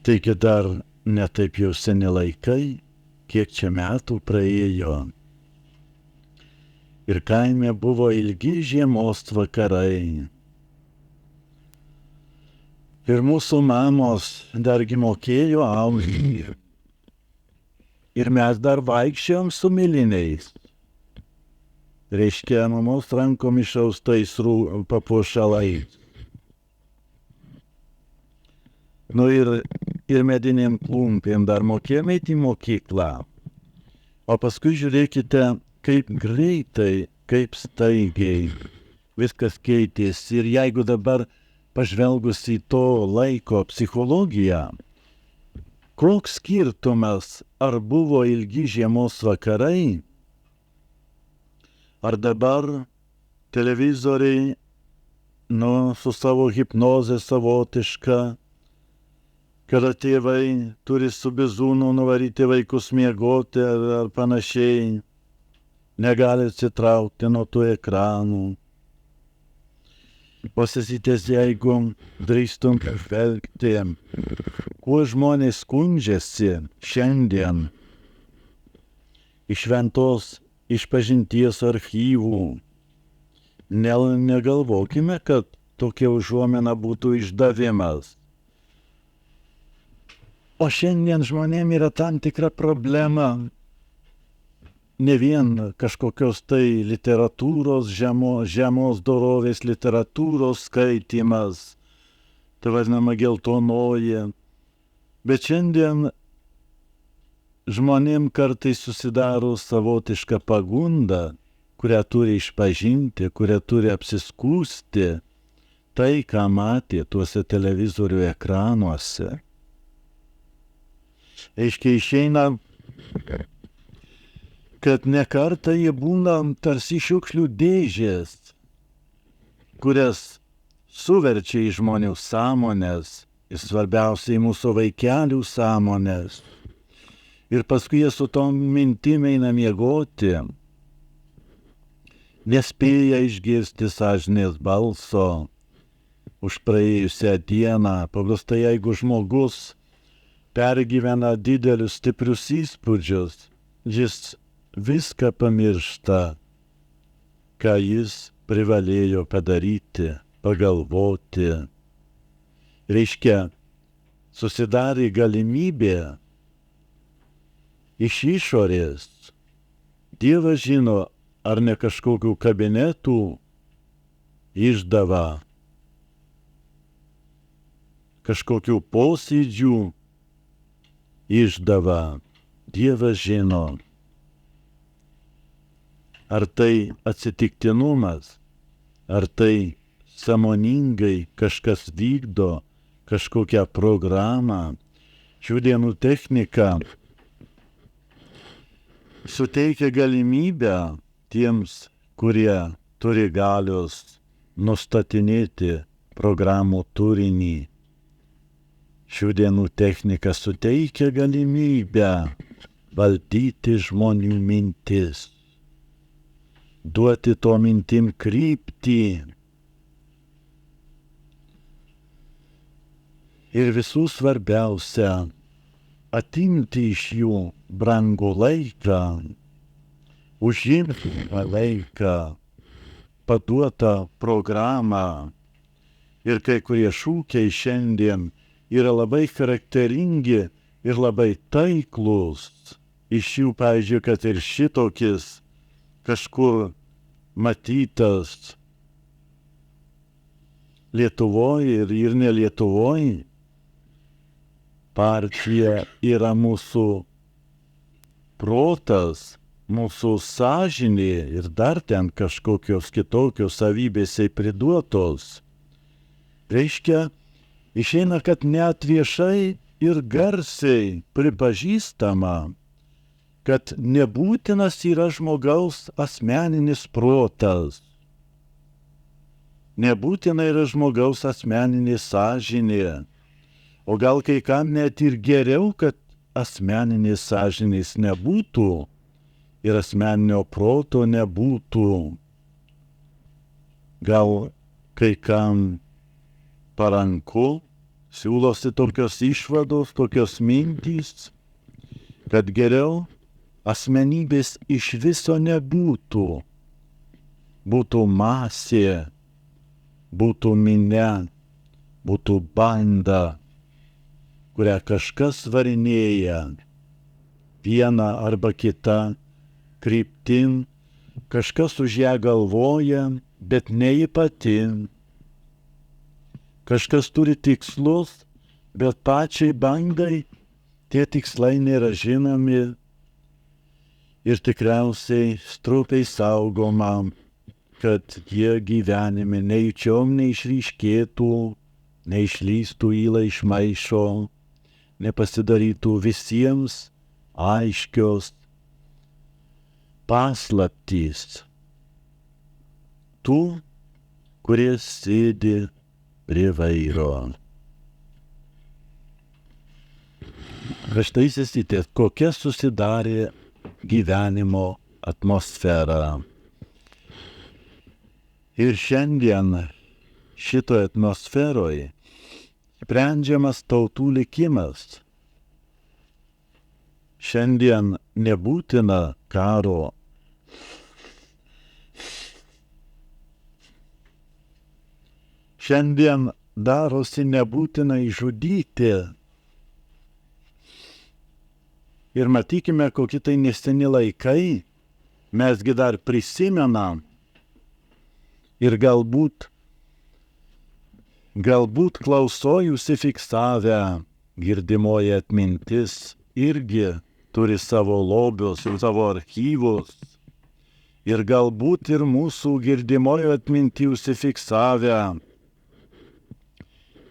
Taigi dar netaip jau seni laikai, kiek čia metų praėjo. Ir kaime buvo ilgi žiemos vakarai. Ir mūsų mamos dargi mokėjo austi. Ir mes dar vaikščiojom su miliniais. Reiškia, mamos rankom išaustais papuošalais. Nu ir medinėm klumpėm dar mokėjom eiti į mokyklą. O paskui žiūrėkite, kaip greitai, kaip staigiai viskas keitėsi. Ir jeigu dabar pažvelgus į to laiko psichologiją, koks skirtumas, ar buvo ilgi žiemos vakarai, ar dabar televizoriai, su savo hipnoze savotiška, kada tėvai turi su bizūnu nuvaryti vaikus miegoti ar panašiai, negali atsitraukti nuo tų ekranų. Pasisytės, jeigu drįstum pažvelgti, kuo žmonės skundžiasi šiandien iš šventos išpažinties archyvų. Negalvokime, kad tokia užuomina būtų išdavimas. O šiandien žmonėm yra tam tikra problema. Ne vien kažkokios tai literatūros, žemos dorovės literatūros skaitymas, tai vadinama geltonoji. Bet šiandien žmonėm kartais susidaro savotiška pagunda, kurią turi išpažinti, kurią turi apsiskųsti, tai, ką matė tuose televizorių ekranuose. Aiškiai išeina, kad ne kartą jie būna tarsi šiukšlių dėžės, kurias suverčia į žmonių sąmonės ir svarbiausiai mūsų vaikelių sąmonės. Ir paskui jie su tom mintim eina miegoti, nespėja išgirsti sąžinės balso už praėjusią dieną. Paprastai, jeigu žmogus pergyvena didelius stiprius įspūdžius, jis viską pamiršta, ką jis privalėjo padaryti, pagalvoti. Reiškia, susidarė galimybė iš išorės. Dievas žino, ar ne kažkokių kabinetų išdava, kažkokių posėdžių išdava. Dievas žino. Ar tai atsitiktinumas, ar tai sąmoningai kažkas vykdo kažkokią programą. Šių dienų technika suteikia galimybę tiems, kurie turi galios nustatinėti programų turinį. Šių dienų technika suteikia galimybę valdyti žmonių mintis, duoti to mintim kryptį. Ir visų svarbiausia, atimti iš jų brangų laiką, užimti laiką, paduotą programą. Ir kai kurie šūkiai šiandien yra labai charakteringi ir labai taiklus. Iš jų, pavyzdžiui, kad ir šitokis kažkur matytas Lietuvoje ir ne Lietuvoje. Partija yra mūsų protas, mūsų sąžinė ir dar ten kažkokios kitokios savybės priduotos. Reiškia, išeina, kad net viešai ir garsiai pripažįstama, kad nebūtinas yra žmogaus asmeninis protas. Nebūtina yra žmogaus asmeninė sąžinė. O gal kai kam net ir geriau, kad asmeninės sąžinės nebūtų ir asmeninio proto nebūtų. Gal kai kam paranku siūlosi tokios išvados, tokios mintys, kad geriau asmenybės iš viso nebūtų. Būtų masė, būtų minia, būtų banda, kurią kažkas varinėja vieną arba kitą kryptim, kažkas už ją galvoja, bet ne ji pati. Kažkas turi tikslus, bet pačiai bandai tie tikslai nėra žinomi ir tikriausiai stropiai saugoma, kad jie gyvenime nejučiom neišryškėtų, neišlystų įlą iš maišo, nepasidarytų visiems aiškios paslaptys tų, kurie sėdi prie vairo. Raštaisysite, kokia susidarė gyvenimo atmosfera. Ir šiandien šitoje atmosferoje sprendžiamas tautų likimas. Šiandien nebūtina karo. Šiandien darosi nebūtinai žudyti. Ir matykime, kokie tai neseni laikai, mesgi dar prisimenam. Ir galbūt klausoj užsifiksavę girdimoji atmintis irgi turi savo lobius ir savo archyvus. Ir galbūt ir mūsų girdimojo atminti užsifiksavę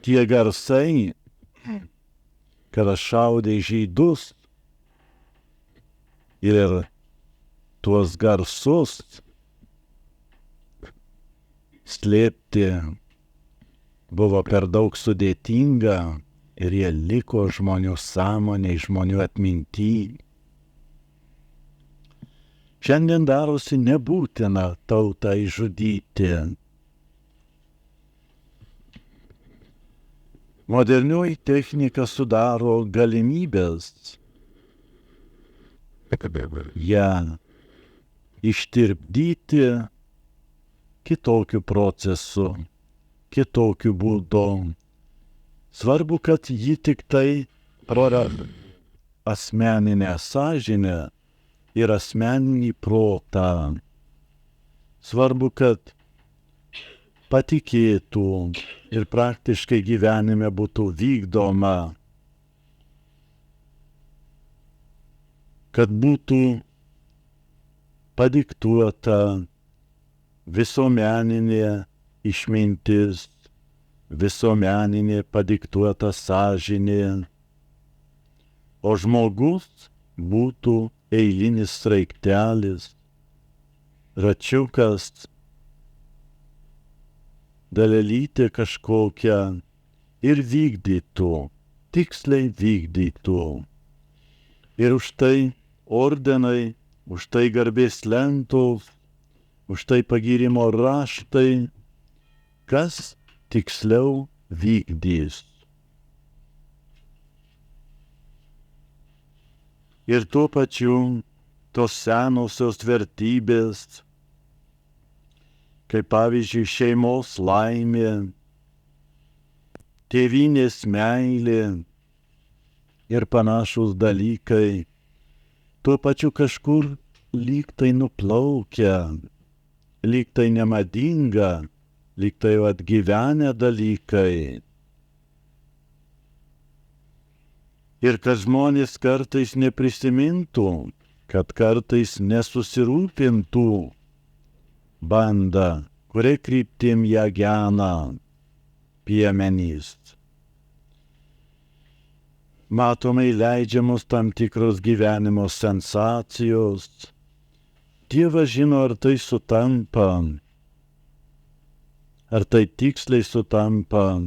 tie garsai, kada šaudė žydus ir tuos garsus slėpti buvo per daug sudėtinga ir jie liko žmonių sąmonėj, žmonių atminty. Šiandien darosi nebūtina tautą išžudyti. Modernioji technika sudaro galimybės ją ištirpdyti kitokiu procesu, kitokiu būdu. Svarbu, kad ji tik tai praranda asmeninę sąžinę ir asmeninį protą. Svarbu, kad patikėtų ir praktiškai gyvenime būtų vykdoma, kad būtų padiktuota visuomeninė išmintis, visuomeninė padiktuota sąžinė, o žmogus būtų eilinis sraigtelis, račiukas, dalelytė kažkokia ir vykdytų, tiksliai vykdytų. Ir už tai ordenai, už tai garbės lentos, už tai pagyrimo raštai, kas tiksliau vykdys. Ir tuo pačiu tos senosios vertybės, kaip pavyzdžiui šeimos laimė, tėvynės meilė ir panašūs dalykai, tuo pačiu kažkur lyg tai nuplaukia, lyg tai nemadinga, lyg tai atgyvenę dalykai. Ir kad žmonės kartais neprisimintų, kad kartais nesusirūpintų banda, kuria kryptim ją gena piemenys. Matomai leidžiamos tam tikros gyvenimo sensacijos. Dievas žino, ar tai sutampa, ar tai tiksliai sutampa,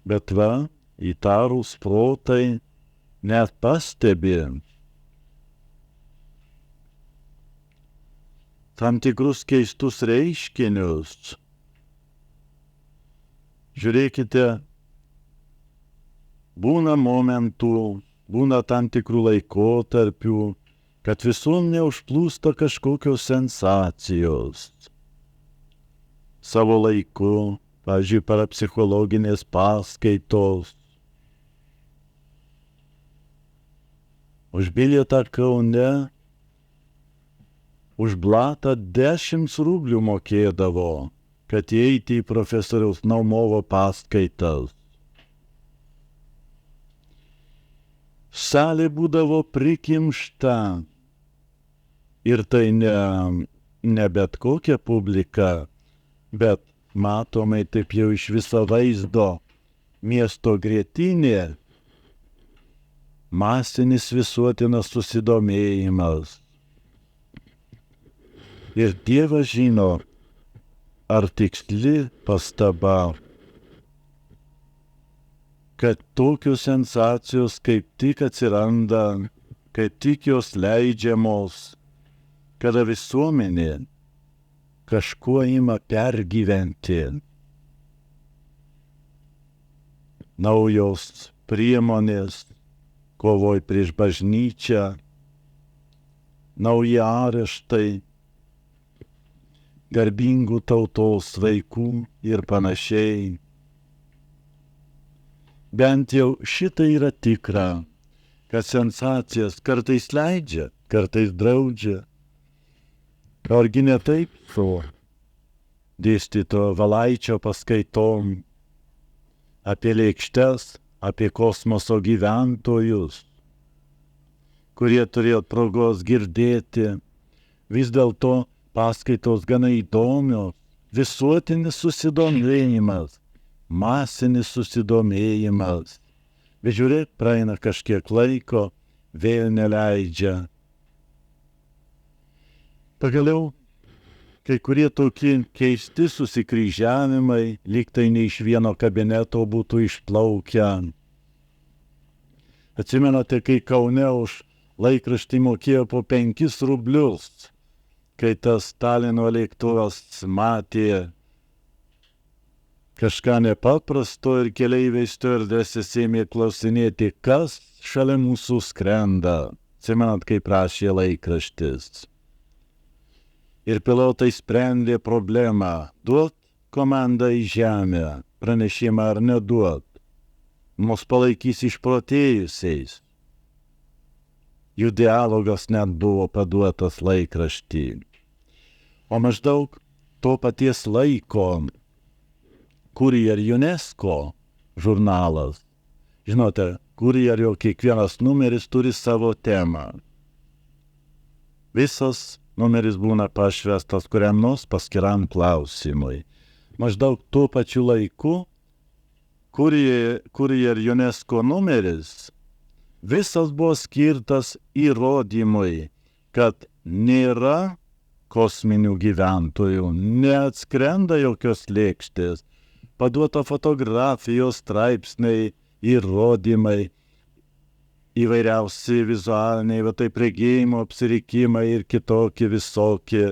bet va, įtarūs protai net pastebi tam tikrus keistus reiškinius. Žiūrėkite, būna momentų, būna tam tikrų laikotarpių, kad visuomenė užplūsta kažkokios sensacijos. Savo laiku, pavyzdžiui, parapsichologinės paskaitos. Už bilietą Kaune, už blatą 10 rublių mokėdavo, kad įeiti į profesoriaus Naumovo paskaitas. Salė būdavo prikimšta. Ir tai ne bet kokia publika, bet matomai taip jau iš viso vaizdo miesto grietinė, masinis visuotinas susidomėjimas. Ir Dievas žino, ar tiksli pastaba, kad tokios sensacijos kaip tik atsiranda, kaip tik jos leidžiamos, kada visuomenė kažkuo ima pergyventi. Naujos priemonės kovoj prieš bažnyčią, nauji areštai, garbingų tautos vaikų ir panašiai. Bent jau šitai yra tikra, kad sensacijas kartais leidžia, kartais draudžia. Argi ne taip su dėstytojo Valaičio paskaitom apie lėkštes, apie kosmoso gyventojus, kurie turėjo progos girdėti. Vis dėlto paskaitos gana įdomios, visuotinis susidomėjimas, masinis susidomėjimas. Bet žiūrėk, praeina kažkiek laiko, vėl neleidžia. Pagaliau, kai kurie tokie keisti susikryžiavimai, lyg tai ne iš vieno kabineto būtų išplaukę. Atsimenate, kai Kaune už laikraštį mokėjo po 5 rublius, kai tas Stalino lėktuvas matė kažką nepaprasto ir keleiviai stiuardesės ėmė klausinėti, kas šalia mūsų skrenda. Atsimenat, kaip rašė laikraštis. Ir pilotai sprendė problemą, duot komandą į žemę, pranešimą ar neduot. Mus palaikys išprotėjusiais. Jų dialogas net buvo paduotas laikraštį. O maždaug to paties laiko Courier UNESCO žurnalas. Žinote, Courierio kiekvienas numeris turi savo temą. Visas numeris būna pašvestas kuriam nors paskiram klausimui. Maždaug tuo pačiu laiku Courier UNESCO numeris visas buvo skirtas įrodymui, kad nėra kosminių gyventojų, neatskrenda jokios lėkštės, paduota fotografijos straipsniai, įrodymai, įvairiausi vizualiniai, taip regėjimo apsirikimai ir kitokie visokie.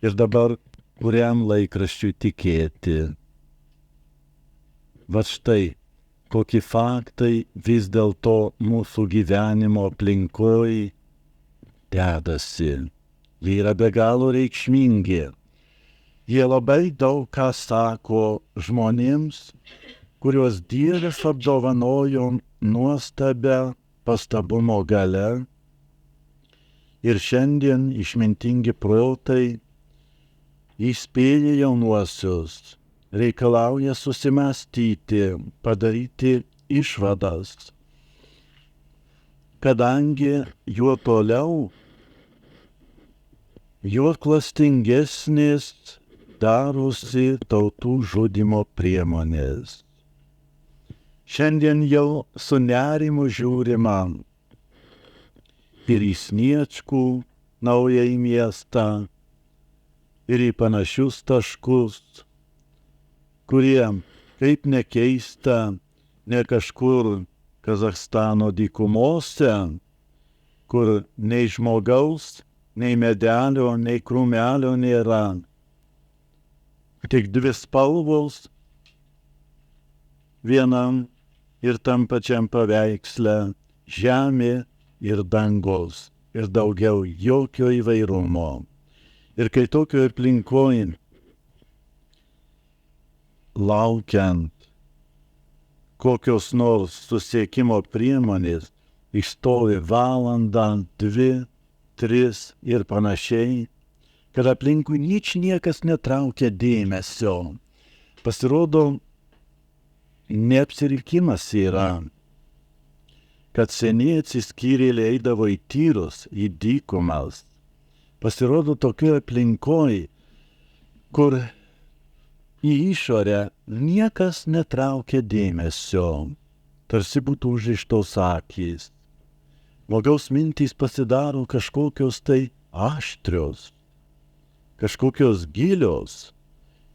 Ir dabar kuriam laikraščiui tikėti. Va štai, kokie faktai vis dėlto mūsų gyvenimo aplinkoj dedasi. Jie yra be galo reikšmingi. Jie labai daug ką sako žmonėms, kuriuos Dievas apdovanojo nuostabia pastabumo galia. Ir šiandien išmintingi protai įspėja jaunuosius, reikalauja susimąstyti, padaryti išvadas, kadangi juo toliau, juo klastingesnės darosi tautų žudymo priemonės. Šiandien jau su nerimu žiūrima ir į Sniečkų naująjį miestą, ir į panašius taškus, kurie, kaip nekeista, ne kažkur Kazachstano dykumose, kur nei žmogaus, nei medelio, nei krūmelio nėra. Tik 2 spalvos, viena ir tam pačiam paveiksle žemė ir dangus ir daugiau jokio įvairumo. Ir kai tokio aplinkoj laukiant kokios nors susiekimo priemonės, išstovi valandą, 2, 3 ir panašiai, kad aplinkui niekas netraukia dėmesio. Pasirodo, neapsirikimas yra, kad seniai atsiskyrėliai eidavo į tyrus, į dykumas. Pasirodo, tokioje aplinkoj, kur į išorę niekas netraukia dėmesio, tarsi būtų užrištos akys. Žmogaus mintys pasidaro kažkokios tai aštrios, kažkokios gilios,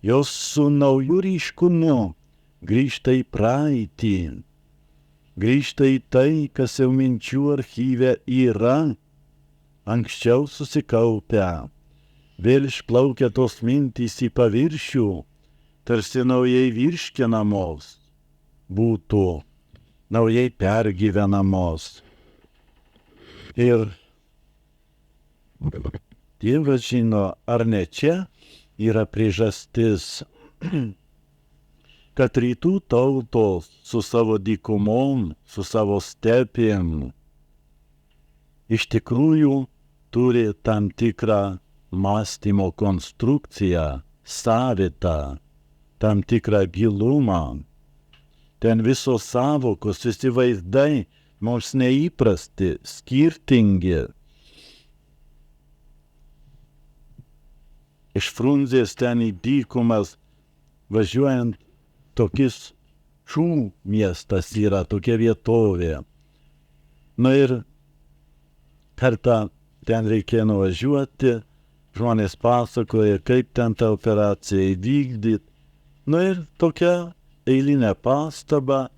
jos su nauju ryškumu grįžta į praeitį, grįžta į tai, kas jau minčių archyve yra, anksčiau susikaupę. Vėl išplaukia tos mintys į paviršių, tarsi naujai virškinamos būtų, naujai pergyvenamos. Ir Dievas žino, ar ne čia yra priežastis, kad rytų tautos su savo dykumom, su savo stepėm, iš tikrųjų turi tam tikrą mąstymo konstrukciją, savitą, tam tikrą gilumą. Ten visos savokos, visi vaizdai mums neįprasti, skirtingi. Iš Frunzės ten į dykumas važiuojant tokis Šų miestas yra, tokia vietovė. Na ir kartą ten reikėjo nuvažiuoti, žmonės pasakoja, kaip ten tą operaciją įvykdyti. Na ir tokia eilinė pastaba.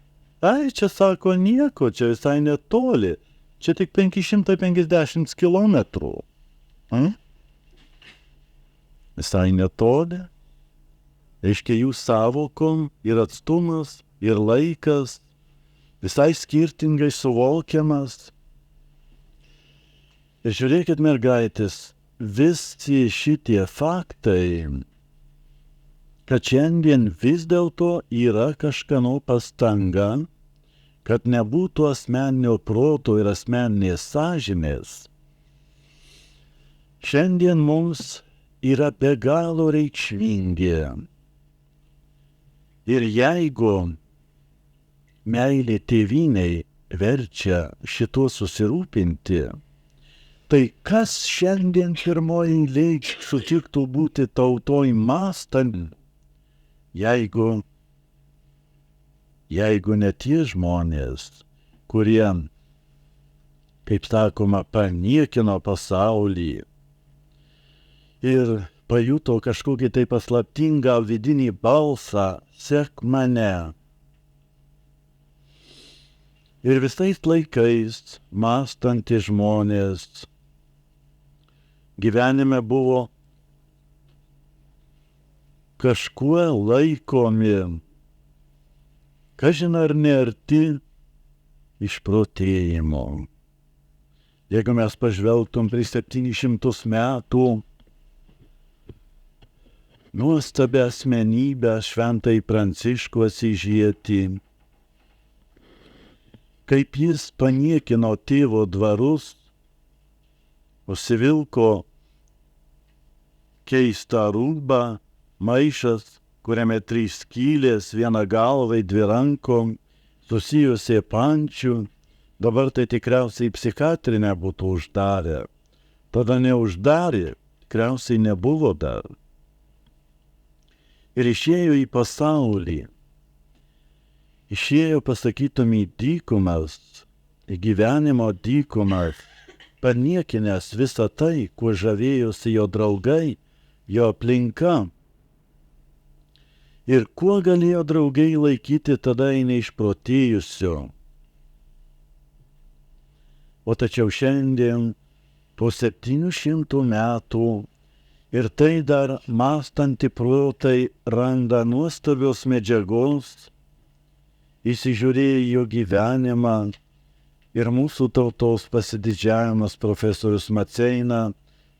Ai, čia sako nieko, čia visai netoli. Čia tik 550 kilometrų. Visai netoli. Reiškia, jų savokom ir atstumas, ir laikas visai skirtingai suvokiamas. Ir žiūrėkit, mergaitės, visi šitie faktai, kad šiandien vis dėlto yra kažkieno pastanga, kad nebūtų asmeninio proto ir asmeninės sąžinės, šiandien mums yra be galo reikšmingi. Ir jeigu meilė tėvynei verčia šituo susirūpinti, tai kas šiandien pirmoji eilėj sutiktų būti tautoj mąstant, jeigu ne tie žmonės, kurie, kaip sakoma, paniekino pasaulį ir pajuto kažkokį tai paslaptingą vidinį balsą, sek mane. Ir visais laikais mąstantys žmonės gyvenime buvo kažkuo laikomi, kažin ar nearti išprotėjimo. Jeigu mes pažvelgtum prieš 700 metų nuostabią asmenybę šventąjį Pranciškų Asyžietį, kaip jis paniekino tėvo dvarus, užsivilko keistą rūbą, maišas, kuriame 3 skylės, viena galvai, 2 rankom, susijusi pančių, dabar tai tikriausiai psichiatrinę būtų uždarę. Tada neuždarė, tikriausiai nebuvo dar. Ir išėjo į pasaulį. Išėjo, pasakytum, į dykumas, į gyvenimo dykumas, paniekinęs visą tai, kuo žavėjosi jo draugai, jo aplinka. Ir kuo galėjo draugai laikyti tada neišprotėjusiu. O tačiau šiandien, po 700 metų, ir tai dar mąstanti protai randa nuostabios medžiagos įsižiūrėję į jo gyvenimą ir mūsų tautos pasididžiavimas profesorius Maceina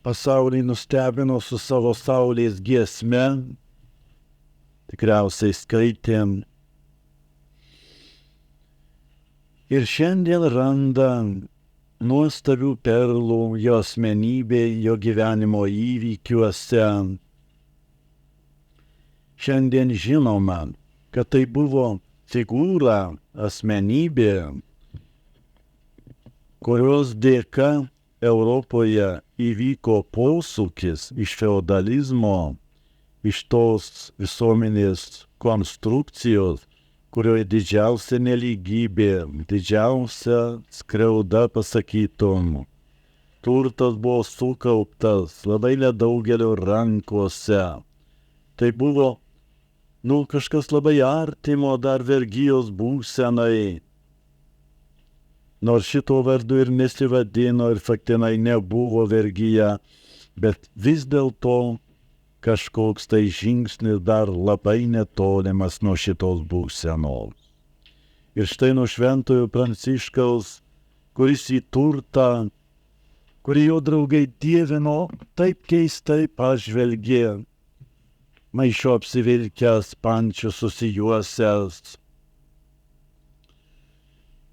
pasaulį nustebino su savo saulės giesme, tikriausiai skaitėm. Ir šiandien randa nuostabių perlų jo asmenybė, jo gyvenimo įvykiuose. Šiandien žinoma, kad tai buvo figūra, asmenybė, kurios dėka Europoje įvyko posūkis iš feodalizmo, iš tos visuomenės konstrukcijos, kurioje didžiausia nelygybė, didžiausia skriauda, pasakytum. Turtas buvo sukauptas labai nedaugelio rankose. Tai buvo, kažkas labai artimo dar vergijos būsenai. Nors šito vardu ir nesivadino ir faktinai nebuvo vergija, bet vis dėlto kažkoks tai žingsnis dar labai netolimas nuo šitos būsenos. Ir štai nuo Šventojo Pranciškaus, kuris į turtą, kurį jo draugai dievino, taip keistai pažvelgė, maišo apsivilkęs, pančiu susijuosęs.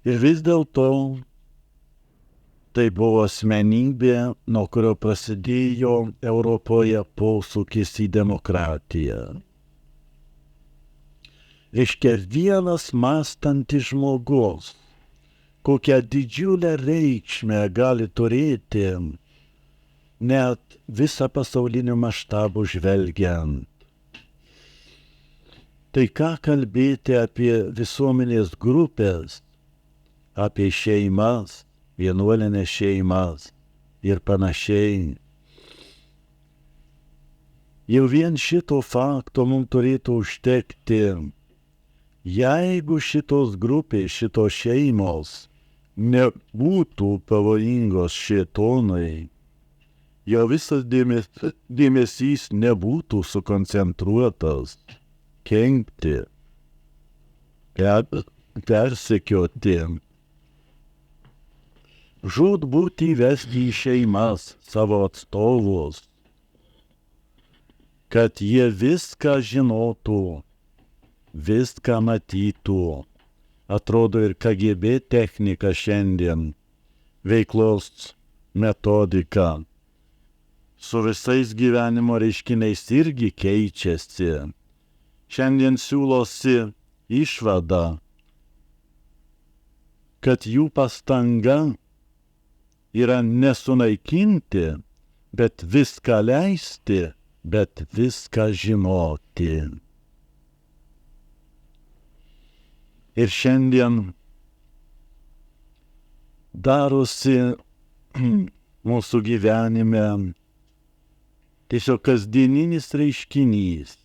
Ir vis dėlto tai buvo asmenybė, nuo kurio prasidėjo Europoje posūkis į demokratiją. Reiškia, vienas mąstantis žmogus, kokią didžiulę reikšmę gali turėti, net visą pasaulinių maštabų žvelgiant. Tai ką kalbėti apie visuomenės grupės, apie šeimas, vienuolinės šeimas ir panašiai. Jau vien šito fakto mums turėtų užtekti. Jeigu šitos grupės, šitos šeimos nebūtų pavojingos šėtonui, jo visas dėmesys nebūtų sukoncentruotas kenkti, persekioti, žūtbūt įvesti į šeimas savo atstovus, kad jie viską žinotų, viską matytų. Atrodo ir KGB technika šiandien, veiklos metodika, su visais gyvenimo reiškiniais irgi keičiasi. Šiandien siūlosi išvada, kad jų pastanga yra nesunaikinti, bet viską leisti, bet viską žinoti. Ir šiandien darosi mūsų gyvenime tiesiog kasdieninis reiškinys.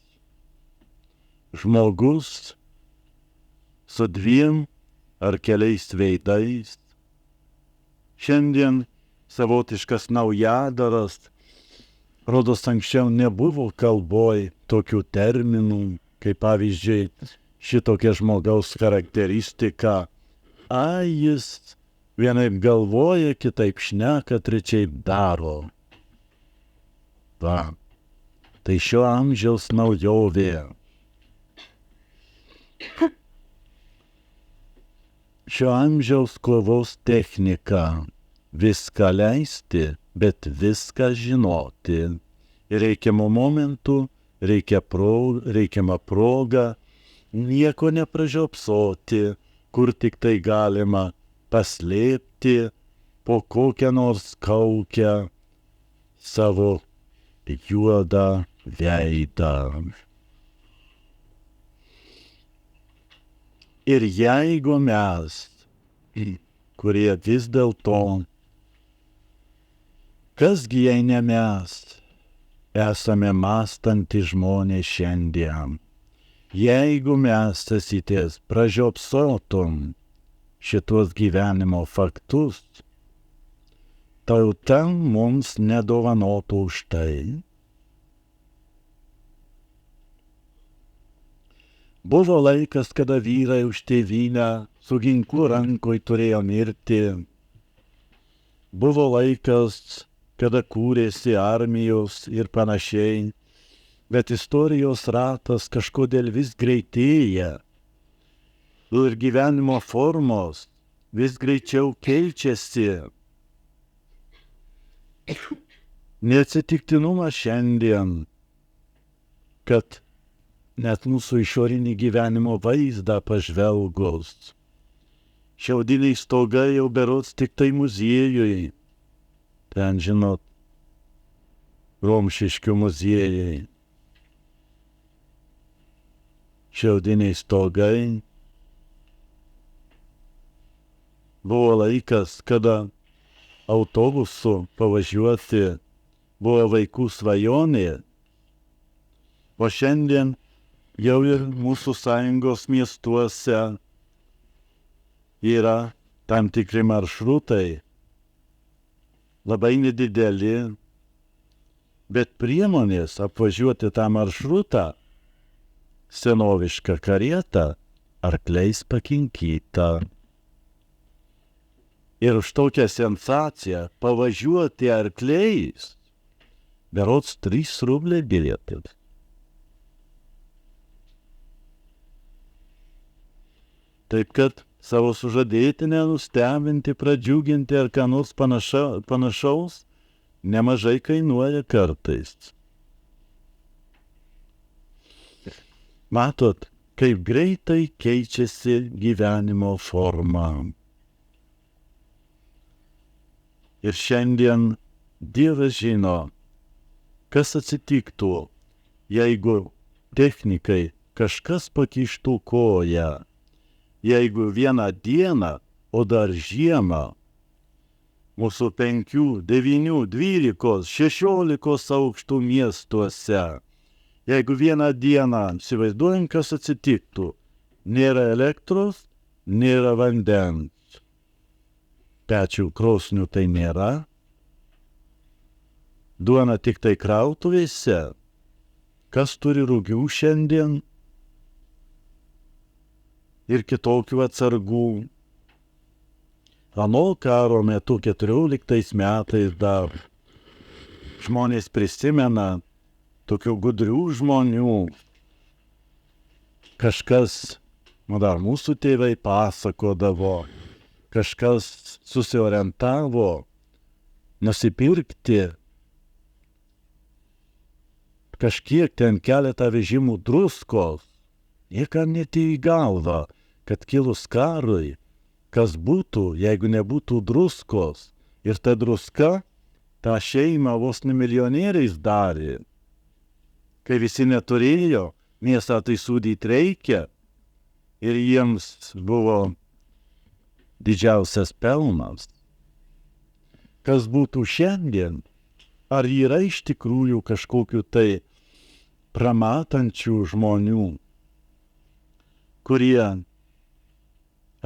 Žmogus su dviem ar keliais veidais. Šiandien savotiškas naujadaras, rodos anksčiau nebuvo kalboj tokių terminų, kaip pavyzdžiui šitokia žmogaus charakteristika. Jis vienaip galvoja, kitaip šneka, trečiaip daro. Va, tai šio amžiaus naujovė. Šio amžiaus kovos technika viską leisti, bet viską žinoti. Ir reikiamų momentų, reikiamą progą, nieko nepražiopsoti, kur tik tai galima paslėpti po kokią nors kaukę savo juodą veidą. Ir jeigu mes, kurie vis dėlto, kasgi jei ne mes, esame mąstantys žmonės šiandien, jeigu mes esitės pražiopsotum šitos gyvenimo faktus, tauta mums nedovanotų už tai. Buvo laikas, kada vyrai už tėvynę su ginklu rankoj turėjo mirti. Buvo laikas, kada kūrėsi armijos ir panašiai, bet istorijos ratas kažkodėl vis greitėja ir gyvenimo formos vis greičiau keičiasi. Neatsitiktinumas šiandien, kad net mūsų išorinį gyvenimo vaizdą pažvelgus, šiaudiniai stogai jau berods tik tai muziejui, ten žinot, Romšiškių muziejai, šiaudiniai stogai. Buvo laikas, kada autobusu pavažiuoti buvo vaikų svajonė, o šiandien jau ir mūsų sąjungos miestuose yra tam tikri maršrutai, labai nedideli, bet priemonės apvažiuoti tą maršrutą, senoviška karieta, arkliais pakinkyta. Ir už tokią sensaciją pavažiuoti arkliais berods 3 rubliai bilietas. Taip kad savo sužadėtinę nustebinti, pradžiuginti ar ką nors panašaus nemažai kainuoja kartais. Matot, kaip greitai keičiasi gyvenimo forma. Ir šiandien Dievas žino, kas atsitiktų, jeigu technikai kažkas pakištų koją, jeigu vieną dieną, o dar žiemą, mūsų 5, 9, 12, 16 aukštų miestuose, jeigu vieną dieną, įsivaizduojam, kas atsitiktų, nėra elektros, nėra vandens. Pečių krosnių tai nėra, duona tik tai krautuvėse, kas turi rugių šiandien ir kitokių atsargų. Ano karo metu 14 metais dar žmonės prisimena tokių gudrių žmonių. Kažkas, dar mūsų tėvai pasakodavo, kažkas susiorientavo nusipirkti kažkiek ten keletą vežimų druskos. Niekam netėjo į galvą, kad kilus karui, kas būtų, jeigu nebūtų druskos. Ir ta druska tą šeimą vos ne milijonieriais darė. Kai visi neturėjo, mėsą tai sūdyti reikia ir jiems buvo didžiausias pelnas. Kas būtų šiandien? Ar yra iš tikrųjų kažkokių tai pramatančių žmonių, kurie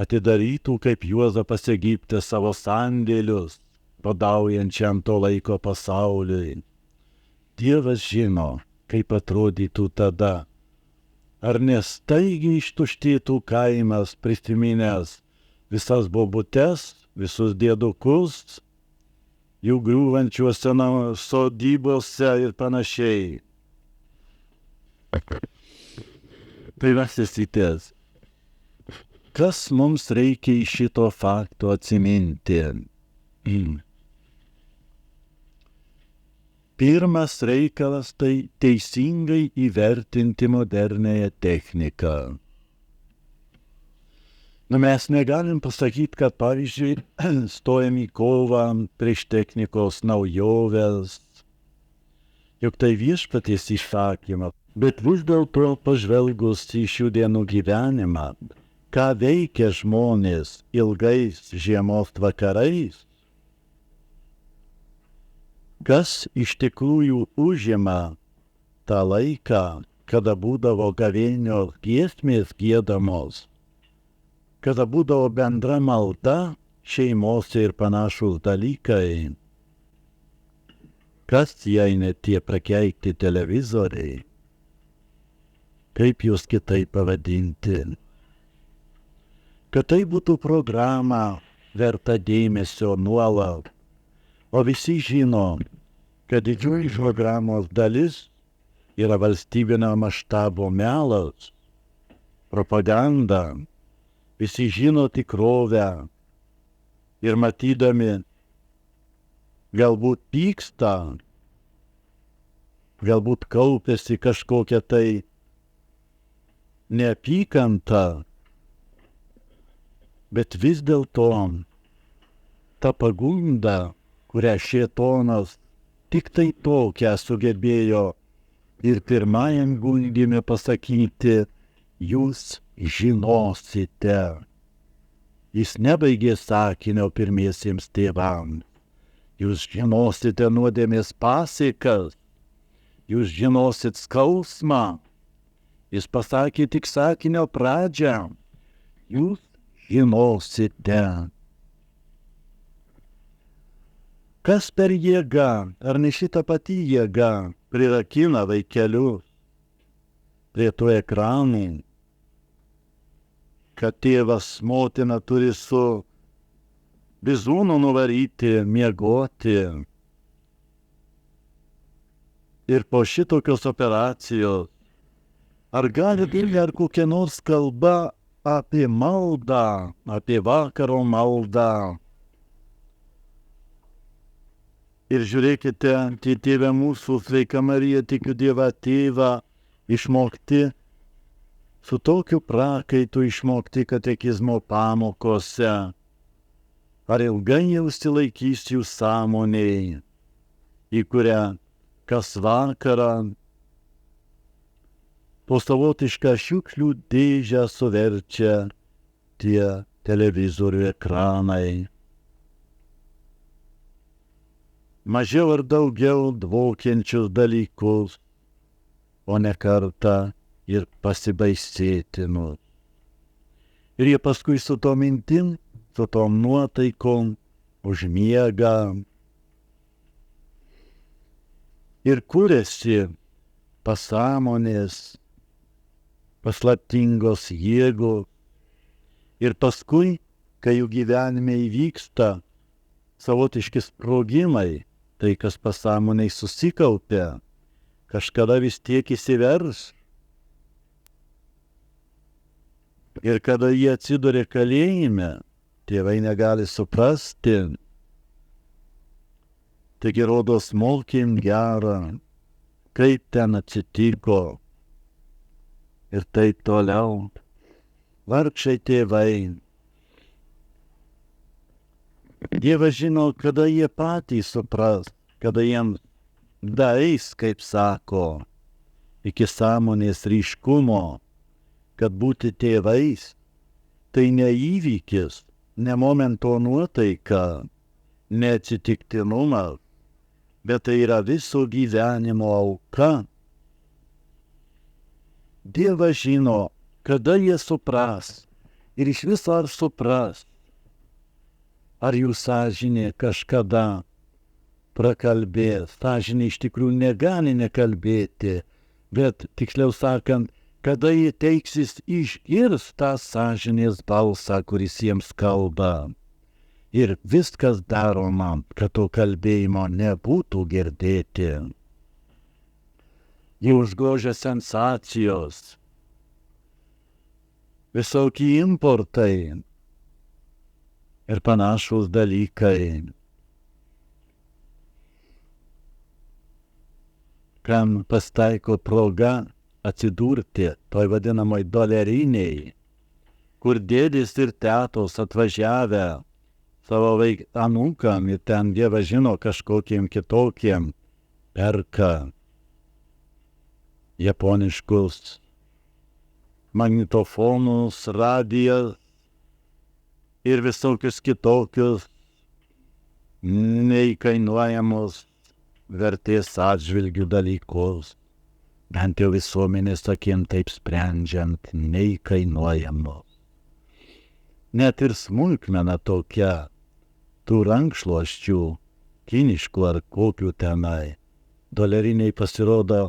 atidarytų kaip Juozapas Egipte savo sandėlius padaujančiam to laiko pasauliui? Dievas žino, kaip atrodytų tada. Ar nestaigiai ištuštėtų kaimas prisiminęs visas bobutes, visus dėdukus, jų griūvančiuose sodybose ir panašiai. Tai vasesitės. Kas mums reikia iš šito fakto atsiminti? Pirmas reikalas tai teisingai įvertinti modernąją techniką. Mes negalim pasakyti, kad pavyzdžiui stojam į kovą prieš technikos naujoves, juk tai viešpaties įsakymas, bet vis dėlto pažvelgus į šių dienų gyvenimą, ką veikia žmonės ilgais žiemos vakarais, kas iš tikrųjų užima tą laiką, kada būdavo gavėnios giesmės giedamos, kada būdavo bendra malda šeimose ir panašūs dalykai. Kas jei ne tie prakeikti televizoriai? kaip juos kitaip pavadinti. Kad tai būtų programa verta dėmesio nuolat, o visi žino, kad didžioji programos dalis yra valstybinio maštabo melas, propaganda. Visi žino tikrovę ir matydami galbūt pyksta, galbūt kaupiasi kažkokia tai neapykanta, bet vis dėlto ta pagunda, kurią šėtonas tik tai tokią sugebėjo ir pirmajam gundyme pasakyti, jūs žinosite. Jis nebaigė sakinio pirmiesiems tėvams. Jūs žinosite nuodėmės pasėkas, jūs žinosit skausmą. Jis pasakė tik sakinio pradžią. Jūs žinosite. Kas per jėga, ar ne šita pati jėga, prirakina vaikelius prie tų ekranų, kad tėvas motina turi su bizūnu nuvaryti, miegoti. Ir po šitokios operacijos, ar gali būti ar kokia nors kalba apie maldą, apie vakaro maldą? Ir žiūrėkite, tie tėve mūsų, sveika Marija, tikiu Dievą tėvą, išmokti su tokiu prakaitu, išmokti katekizmo pamokose. Ar ilgai jau užsilaikys jų sąmonėj, į kurią kas vakarą po savotišką šiukšlių dėžę suverčia tie televizorių ekranai. Mažiau ar daugiau dvokiančius dalykus, o ne kartą ir pasibaisėtinus. Ir jie paskui su to mintim, su tom nuotaikom užmiega. Ir kuriasi pasąmonės, paslaptingos jėgos. Ir paskui, kai jų gyvenime įvyksta savotiški sprogimai, tai kas pasąmoniai susikaupia, kažkada vis tiek įsivers. Ir kada jie atsiduria kalėjime, tėvai negali suprasti. Taigi rodos mokėm gerą, kaip ten atsitiko. Ir taip toliau. Vargšai tėvai. Dievas žino, kada jie patys supras, kada jiems daeis, kaip sako, iki sąmonės ryškumo, kad būti tėvais tai ne įvykis, ne momento nuotaika, ne atsitiktinumas, bet tai yra viso gyvenimo auka. Dievas žino, kada jie supras ir iš viso ar supras. Ar jų sąžinė kažkada prakalbės? Sąžinė iš tikrųjų negali nekalbėti, bet tiksliau sakant, kada jie teiksis išgirs tą sąžinės balsą, kuris jiems kalba. Ir viskas daroma, kad to kalbėjimo nebūtų girdėti. Jį užgožia sensacijos, visokie importai ir panašūs dalykai. Kam pasitaiko proga atsidurti toj vadinamoj doleriniai, kur dėdės ir tetos atvažiavę savo anūkam ir ten Dievas žino kažkokiem kitokiem perka japoniškus magnetofonus, radijas ir visokius kitokius neįkainuojamus vertės atžvilgių dalykus. Bent jau visuomenės sakim taip sprendžiant, neįkainuojamus. Net ir smulkmena tokia, tų rankšluosčių, kiniškų ar kokių tenai, doleriniai pasirodo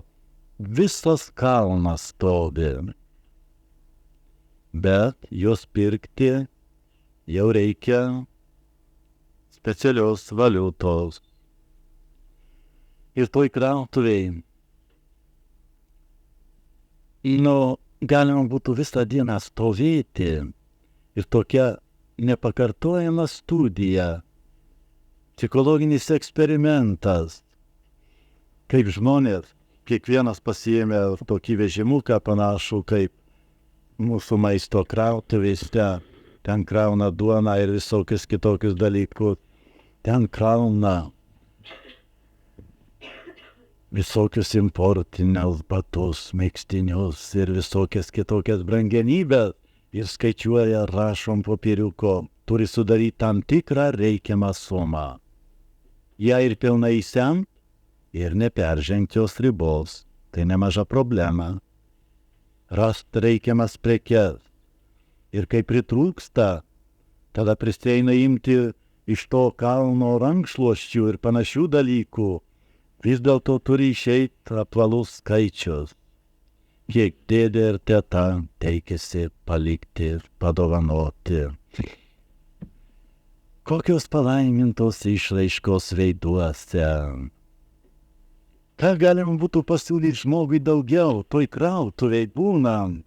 visas kalnas stovi. Bet juos pirkti jau reikia specialios valiutos. Ir toj krautuvėj, galima būtų visą dieną stovėti ir tokia nepakartojama studija, psichologinis eksperimentas, kaip žmonės, kiekvienas pasiėmė tokį vežimuką panašų kaip mūsų maisto krautuvėse, ten krauna duoną ir visokius kitokius dalykus, ten krauna visokius importinius batus, megztinius ir visokias kitokias brangenybės ir skaičiuoja, rašom popieriuko, turi sudaryti tam tikrą reikiamą sumą. Ją ir pilnai įsemt ir neperžengti jos ribos, tai nemaža problema. Rast reikiamas prekes ir kai pritrūksta, tada prieina imti iš to kalno rankšluosčių ir panašių dalykų. Vis dėlto turi išeiti apvalus skaičius, kiek dėdė ir teta teikėsi palikti, padovanoti. Kokios palaimintos išraiškos veiduose. Ką galima būtų pasiūlyti žmogui daugiau, toj krautuvėj būnant?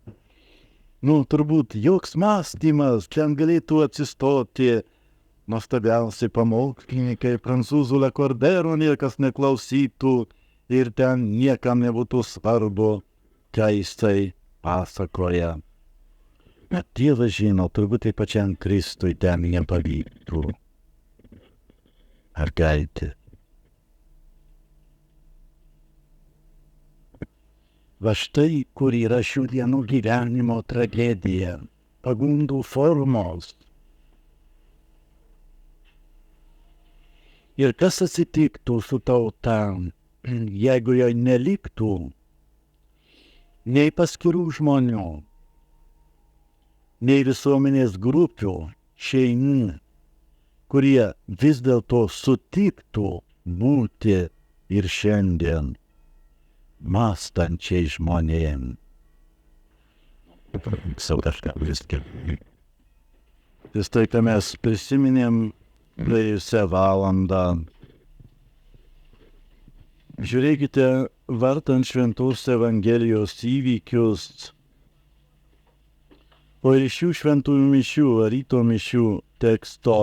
Turbūt joks mąstymas, ten galėtų atsistoti nuostabiausi pamokslininkai, prancūzų Lekordero niekas neklausytų ir ten niekam nebūtų svarbu, ką jisai pasakoja. Bet Dievas žino, turbūt tai pačiam Kristui ten nepavyktų. Ar galite? Va štai, kur yra šių dienų gyvenimo tragedija, pagundų formos. Ir kas atsitiktų su tauta, jeigu jo neliktų nei paskirų žmonių, nei visuomenės grupių, šeimų, kurie vis dėlto sutiktų būti ir šiandien mąstančiai žmonėm. Sau kažką viską. Vis tai, ką mes prisiminėm praėjusią valandą. Žiūrėkite, vartant šventos Evangelijos įvykius, o ir šių šventųjų mišių, ryto mišių teksto,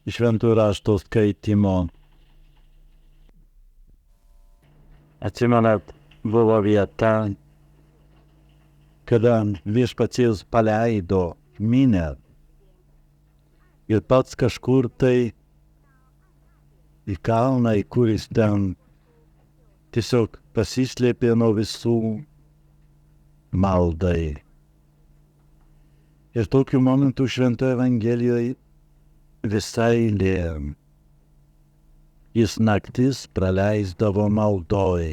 šventų rašto skaitimo. Atsimenat, buvo vieta, kada viešpats paleido minią ir pats kažkur tai į kalną, į kuris ten tiesiog pasislėpė nuo visų maldai. Ir tokiu momentu šventoje Evangelijoje visai lėm. Jis naktis praleisdavo maldoj.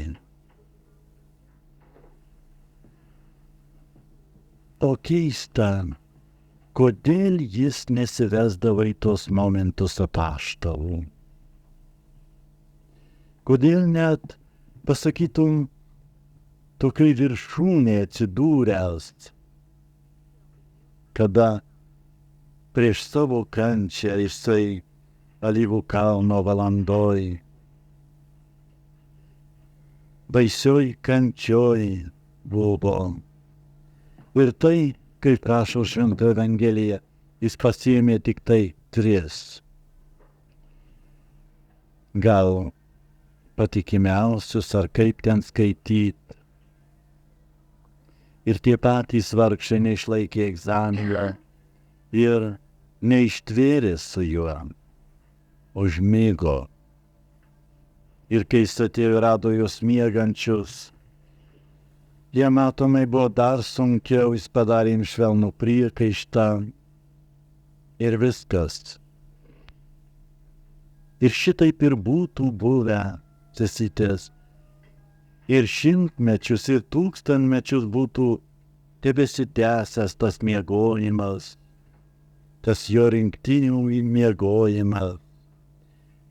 O keista, kodėl jis nesivesdavo į tos momentus apaštalų? Kodėl net, pasakytum, tokioj viršūnėje atsidūręs, kada prieš savo kančią jisai Alyvų kalno valandoj, baisioj kančioj buvo. Ir tai, kaip rašo šventa Evangelija, jis pasiėmė tik tai 3. Gal patikimiausius, ar kaip ten skaityt. Ir tie patys vargšai neišlaikė egzaminą ir neištvėrė su juo. Užmigo. Ir kai jis atėjo ir rado juos miegančius, jie matomai buvo dar sunkiau, jis padarė jiems švelnų priekaištą ir viskas. Ir šitaip ir būtų buvę, sesitės, ir šimtmečius, ir tūkstantmečius būtų tebesitęsęs tas miegojimas, tas jo rinktinių miegojimas.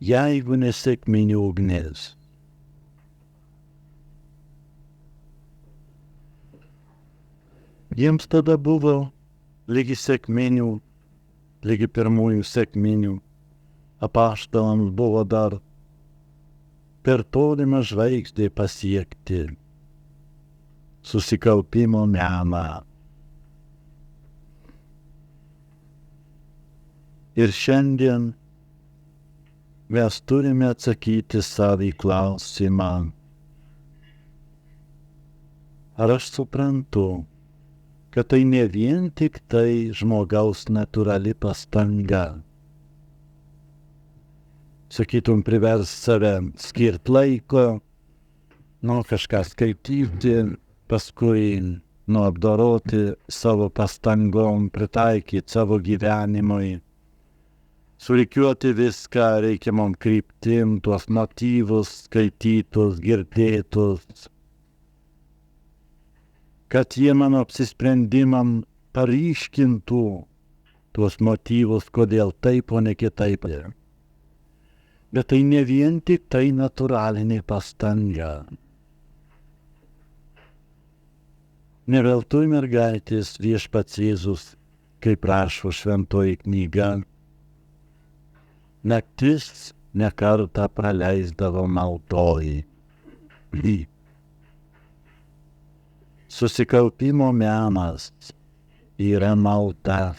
Jeigu ne sekminių ugnis. Jiems tada buvo lygi sekminių, lygi pirmųjų sekminių. Apaštalams buvo dar per tolimą žvaigždę pasiekti susikaupimo meną. Ir šiandien mes turime atsakyti savį klausimą. Ar aš suprantu, kad tai ne vien tik tai žmogaus natūrali pastanga? Sakytum, privers save skirt laiko, kažką skaityti, paskui apdoroti savo pastangom, pritaikyti savo gyvenimui, surikiuoti viską reikiamom kryptim, tuos motyvus skaitytus, girdėtus, kad jie mano apsisprendimam paryškintų tuos motyvus, kodėl taip, o ne kitaip. Bet tai ne vien tik tai natūralinė pastanga. Ne veltui mergaitės Viešpats Jėzus, kaip rašo šventoji knyga, naktis ne kartą praleisdavo maldoj. Susikaupimo menas yra malda.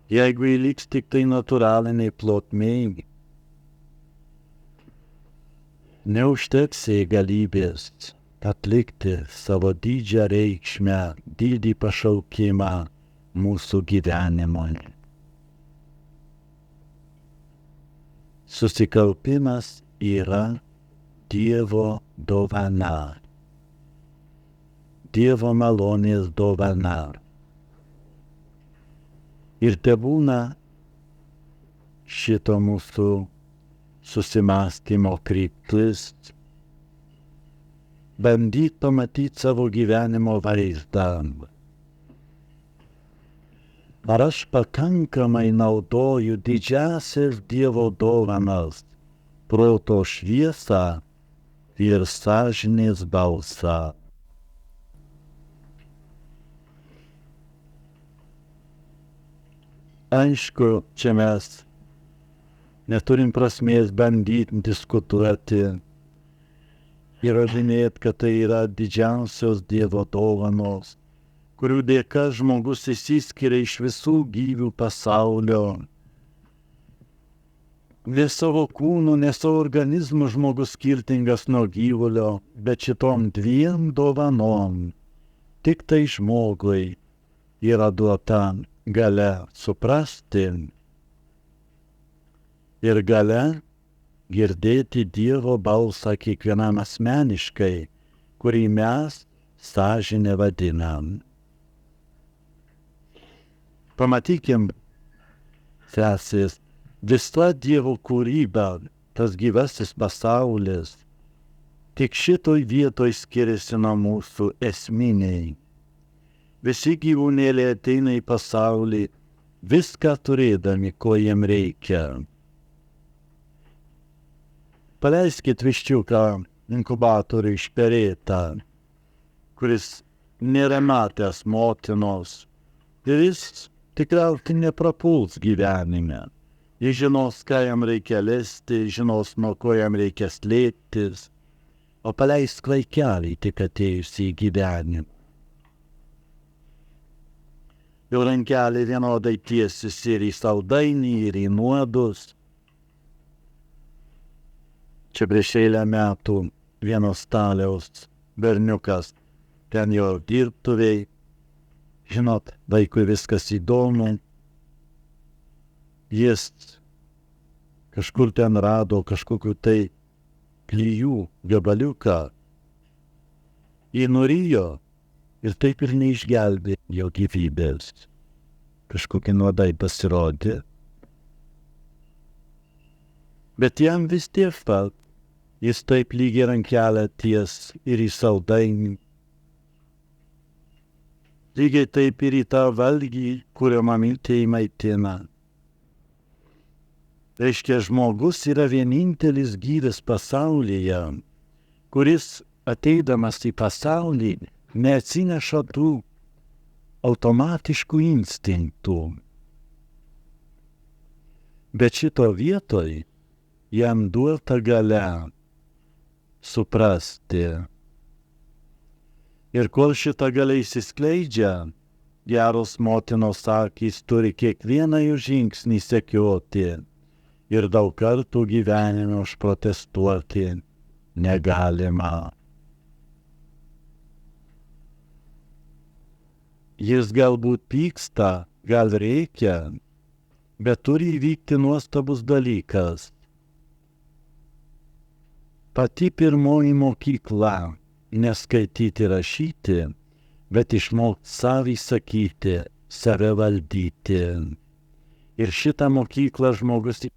Jeigu įliks tik tai natūraliniai plotmei, neužteks galybės atlikti savo didžią reikšmę, didį pašaukimą mūsų gyvenimui. Susikaupimas yra Dievo dovana. Dievo malonės dovana. Ir tebūna šito mūsų susimąstymo kryptis, bandyt pamatyti savo gyvenimo vaizdą. Ar aš pakankamai naudoju didžiasias Dievo dovanas, proto šviesą ir sąžinės balsą? Aišku, čia mes neturim prasmės bandyti diskutuoti, įrodinėti, kad tai yra didžiausios Dievo dovanos, kurių dėka žmogus išsiskiria iš visų gyvių pasaulio. Ne savo kūnu, ne savo organizmu žmogus skirtingas nuo gyvulio, bet šitom dviem dovanom tik tai žmogui yra duota galia suprasti ir galia girdėti Dievo balsą kiekvienam asmeniškai, kurį mes sąžinę vadinam. Pamatykim, sesės, visa Dievo kūryba, tas gyvasis pasaulis, tik šitoj vietoj skiriasi nuo mūsų esminiai. Visi gyvūnėliai ateina į pasaulį, viską turėdami, ko jiem reikia. Paleiskit viščiuką inkubatorių išperėtą, kuris nėra matęs motinos, ir jis tikriausiai neprapuls gyvenime. Jis žinos, ką jam reikia lesti, žinos, nuo ko jam reikia slėptis, o paleisk vaikelį tik atėjusį į gyvenimą. Jo rankelė vienodai tiesis ir į saldainį, ir į nuodus. Čia prieš eilę metų vienos staliaus berniukas, ten jo dirbtuviai. Žinot, vaikui viskas įdomu. Jis kažkur ten rado kažkokiu tai klijų gabaliuką. Jį nurijo. Ir taip ir neišgelbė jo gyvybės. Kažkokie nuodai pasirodė. Bet jam vis tiek pat, jis taip lygiai rankelę ties ir į saldainį. Lygiai taip ir į tą valgį, kurio mamytė įmaitina. Reiškia, žmogus yra vienintelis gyvas pasaulyje, kuris ateidamas į pasaulį neatsineša tų automatiškų instinktų. Bet šito vietoj jam duota galia suprasti. Ir kol šita galia įsiskleidžia, geros motinos akys turi kiekvieną jų žingsnį sekioti ir daug kartų gyvenime užprotestuoti negalima. Jis galbūt pyksta, gal reikia, bet turi įvykti nuostabus dalykas. Pati pirmoji mokykla - neskaityti rašyti, bet išmokti savį sakyti, save valdyti. Ir šitą mokyklą žmogus